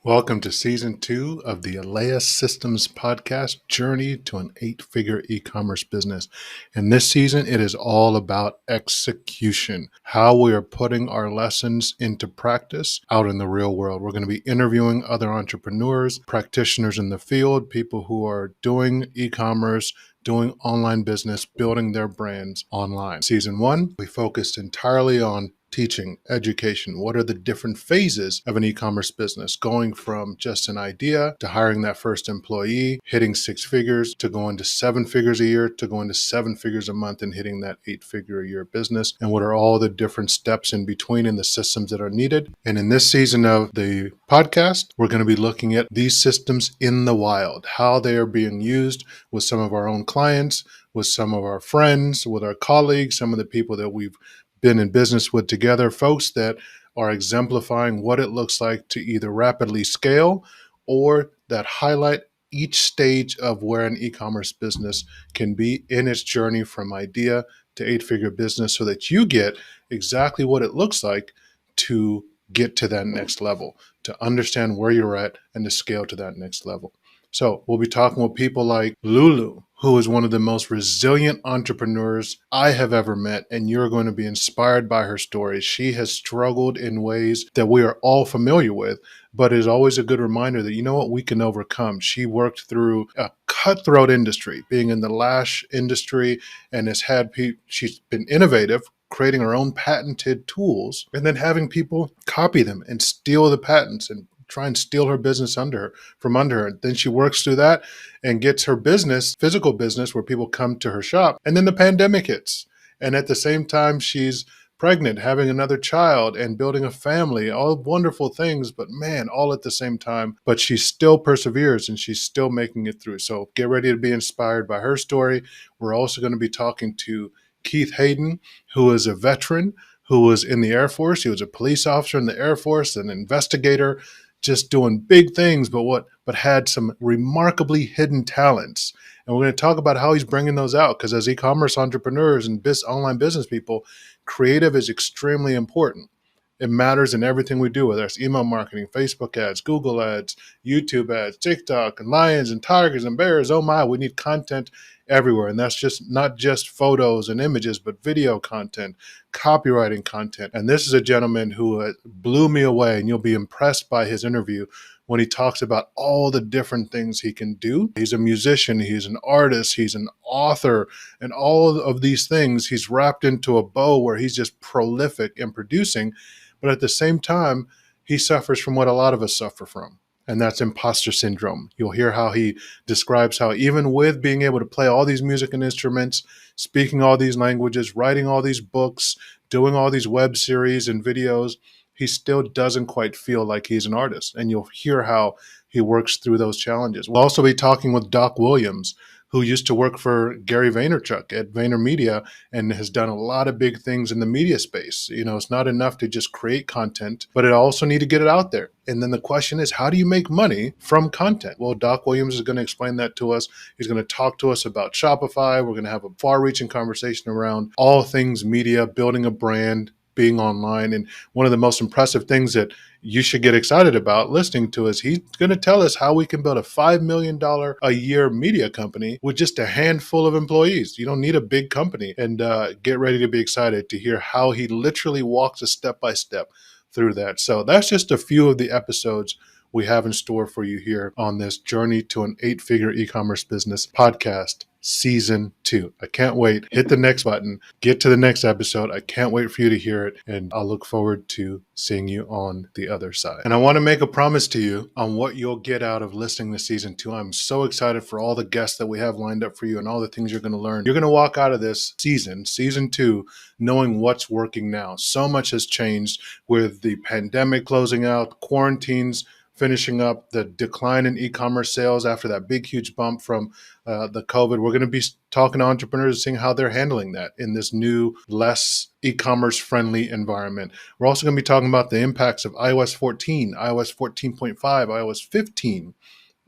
Welcome to Season 2 of the Eleyae Systems podcast, Journey to an 8-Figure E-commerce Business. In this season, it is all about execution, how we are putting our lessons into practice out in the real world. We're going to be interviewing other entrepreneurs, practitioners in the field, people who are doing e-commerce, doing online business, building their brands online. Season 1, we focused entirely on teaching, education. What are the different phases of an e-commerce business, going from just an idea to hiring that first employee, hitting 6 figures, to going to 7 figures a year, to going to 7 figures a month and hitting that 8-figure a year business, and what are all the different steps in between and the systems that are needed. And in this season of the podcast, we're going to be looking at these systems in the wild, how they are being used with some of our own clients, with some of our friends, with our colleagues, some of the people that we've been in business with together, folks that are exemplifying what it looks like to either rapidly scale or that highlight each stage of where an e-commerce business can be in its journey from idea to 8-figure business, so that you get exactly what it looks like to get to that next level, to understand where you're at and to scale to that next level. So we'll be talking with people like Lulu, who is one of the most resilient entrepreneurs I have ever met, and you're going to be inspired by her story. She has struggled in ways that we are all familiar with, but it is always a good reminder that, you know what, we can overcome. She worked through a cutthroat industry, being in the lash industry, and she's been innovative, creating her own patented tools, and then having people copy them and steal the patents and try and steal her business from under her. Then she works through that and gets her business, physical business, where people come to her shop. And then the pandemic hits. And at the same time, she's pregnant, having another child and building a family, all wonderful things, but man, all at the same time. But she still perseveres and she's still making it through. So get ready to be inspired by her story. We're also going to be talking to Keith Hayden, who is a veteran, who was in the Air Force. He was a police officer in the Air Force, an investigator, just doing big things, but had some remarkably hidden talents. And we're going to talk about how he's bringing those out, because as e-commerce entrepreneurs and online business people, creative is extremely important. It matters in everything we do, whether it's email marketing, Facebook ads, Google ads, YouTube ads, TikTok, and lions and tigers and bears. Oh my, we need content everywhere. And that's just not just photos and images, but video content, copywriting content. And this is a gentleman who blew me away, and you'll be impressed by his interview when he talks about all the different things he can do. He's a musician, he's an artist, he's an author, and all of these things he's wrapped into a bow where he's just prolific in producing. But at the same time, he suffers from what a lot of us suffer from, and that's imposter syndrome. You'll hear how he describes how even with being able to play all these music and instruments, speaking all these languages, writing all these books, doing all these web series and videos, he still doesn't quite feel like he's an artist. And you'll hear how he works through those challenges. We'll also be talking with Doc Williams, who used to work for Gary Vaynerchuk at VaynerMedia and has done a lot of big things in the media space. You know, it's not enough to just create content, but it also need to get it out there. And then the question is, how do you make money from content? Well, Doc Williams is going to explain that to us. He's going to talk to us about Shopify. We're going to have a far-reaching conversation around all things media, building a brand, being online. And one of the most impressive things that you should get excited about listening to is he's going to tell us how we can build a $5 million a year media company with just a handful of employees. You don't need a big company. And get ready to be excited to hear how he literally walks a step-by-step through that. So that's just a few of the episodes we have in store for you here on this Journey to an 8-Figure E-commerce Business podcast. Season 2. I can't wait. Hit the next button. Get to the next episode. I can't wait for you to hear it. And I'll look forward to seeing you on the other side. And I want to make a promise to you on what you'll get out of listening to Season 2. I'm so excited for all the guests that we have lined up for you and all the things you're going to learn. You're going to walk out of this Season 2, knowing what's working now. So much has changed with the pandemic closing out, quarantines finishing up, the decline in e-commerce sales after that big, huge bump from the COVID. We're going to be talking to entrepreneurs, seeing how they're handling that in this new, less e-commerce friendly environment. We're also going to be talking about the impacts of iOS 14, iOS 14.5, iOS 15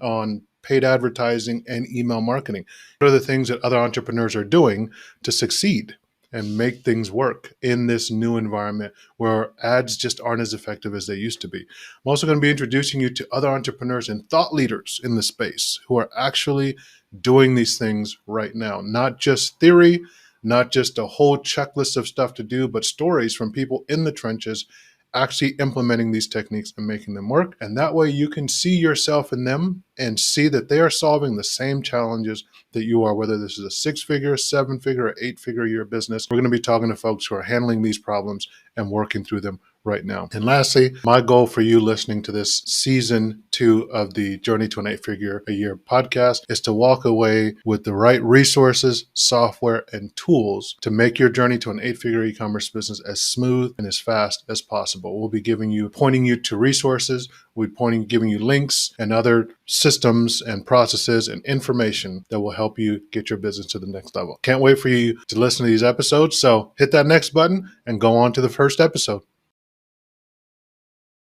on paid advertising and email marketing. What are the things that other entrepreneurs are doing to succeed? and make things work in this new environment where ads just aren't as effective as they used to be. I'm also going to be introducing you to other entrepreneurs and thought leaders in the space who are actually doing these things right now. Not just theory, not just a whole checklist of stuff to do, but stories from people in the trenches actually implementing these techniques and making them work. And that way you can see yourself in them and see that they are solving the same challenges that you are, whether this is a 6-figure, 7-figure, or 8-figure year business. We're going to be talking to folks who are handling these problems and working through them right now. And lastly, my goal for you listening to this season 2 of the Journey to an 8-Figure a Year podcast is to walk away with the right resources, software, and tools to make your journey to an 8-figure e-commerce business as smooth and as fast as possible. We'll be pointing you to resources. We'll be giving you links and other systems and processes and information that will help you get your business to the next level. Can't wait for you to listen to these episodes. So hit that next button and go on to the first episode.